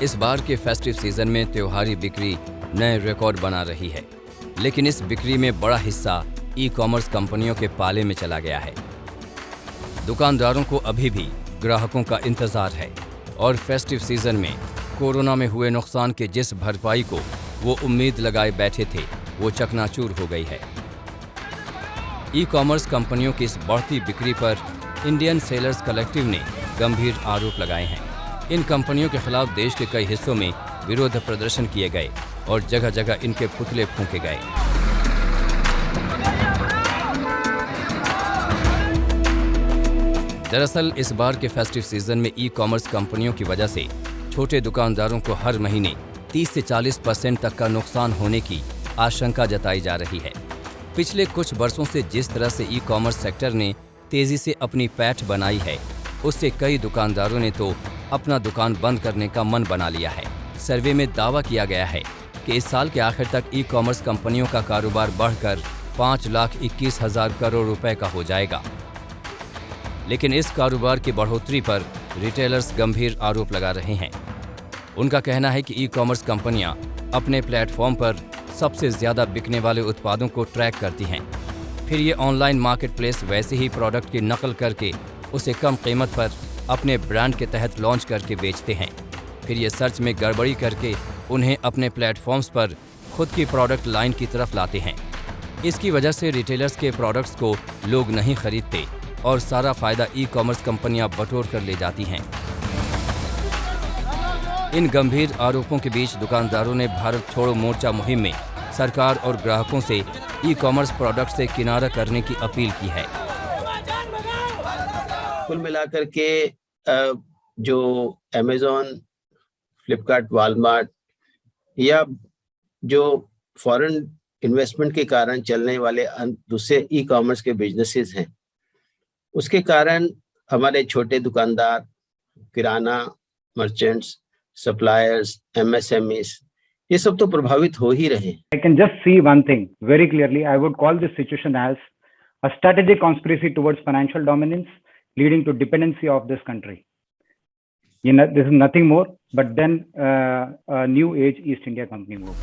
इस बार के festive season में त्योहारी बिक्री नए रिकॉर्ड बना रही है, लेकिन इस बिक्री में बड़ा हिस्सा ई कॉमर्स कंपनियों के पाले में चला गया है। दुकानदारों को अभी भी ग्राहकों का इंतजार है और फेस्टिव सीजन में कोरोना में हुए नुकसान के जिस भरपाई को वो उम्मीद लगाए बैठे थे, वो चकनाचूर हो गई है। ई कॉमर्स कंपनियों की इस बढ़ती बिक्री पर इंडियन सेलर्स कलेक्टिव ने गंभीर आरोप लगाए हैं। इन कंपनियों के खिलाफ देश के कई हिस्सों में विरोध प्रदर्शन किए गए और जगह जगह इनके पुतले फूंके गए। दरअसल इस बार के फेस्टिव सीजन में ई कॉमर्स कंपनियों की वजह से छोटे दुकानदारों को हर महीने 30 से 40% तक का नुकसान होने की आशंका जताई जा रही है। पिछले कुछ वर्षों से जिस तरह से ई कॉमर्स सेक्टर ने तेजी से अपनी पैठ बनाई है, उससे कई दुकानदारों ने तो अपना दुकान बंद करने का मन बना लिया है। सर्वे में दावा किया गया है कि इस साल के आखिर तक ई कॉमर्स कंपनियों का कारोबार बढ़कर 5,21,000 करोड़ रुपए का हो जाएगा। लेकिन इस कारोबार की बढ़ोतरी पर रिटेलर्स गंभीर आरोप लगा रहे हैं। उनका कहना है कि ई कॉमर्स कंपनियां अपने प्लेटफॉर्म पर सबसे ज्यादा बिकने वाले उत्पादों को ट्रैक करती हैं। फिर ये ऑनलाइन मार्केटप्लेस वैसे ही प्रोडक्ट की नकल करके उसे कम कीमत पर अपने ब्रांड के तहत लॉन्च करके बेचते हैं। फिर ये सर्च में गड़बड़ी करके उन्हें अपने प्लेटफॉर्म्स पर खुद की प्रोडक्ट लाइन की तरफ लाते हैं। इसकी वजह से रिटेलर्स के प्रोडक्ट्स को लोग नहीं खरीदते और सारा फायदा ई कॉमर्स कंपनियां बटोर कर ले जाती हैं। इन गंभीर आरोपों के बीच दुकानदारों ने भारत छोड़ो मोर्चा मुहिम में सरकार और ग्राहकों से ई कॉमर्स प्रोडक्ट से किनारा करने की अपील की है। कुल मिलाकर के जो अमेज़न, फ्लिपकार्ट, वॉलमार्ट या जो फॉरेन इन्वेस्टमेंट के कारण चलने वाले दूसरे ई कॉमर्स के बिजनेसेस हैं, उसके कारण हमारे छोटे दुकानदार, किराना मर्चेंट्स, सप्लायर्स, MSMEs, ये सब तो प्रभावित हो ही रहे हैं। I can just see one thing very clearly. I would call this situation as a strategic conspiracy towards financial dominance, leading to dependency of this country. This is nothing more but then a new age East India Company move.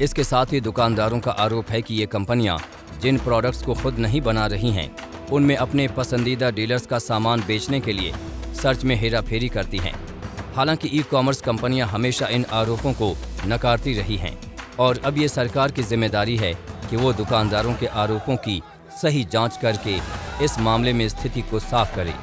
इसके साथ ही दुकानदारों का आरोप है कि ये कंपनियां जिन products को खुद नहीं बना रही हैं, उनमें अपने पसंदीदा डीलर्स का सामान बेचने के लिए सर्च में हेराफेरी करती हैं। हालांकि ई कॉमर्स कंपनियां हमेशा इन आरोपों को नकारती रही हैं और अब ये सरकार की जिम्मेदारी है कि वो दुकानदारों के आरोपों की सही जांच करके इस मामले में स्थिति को साफ करे।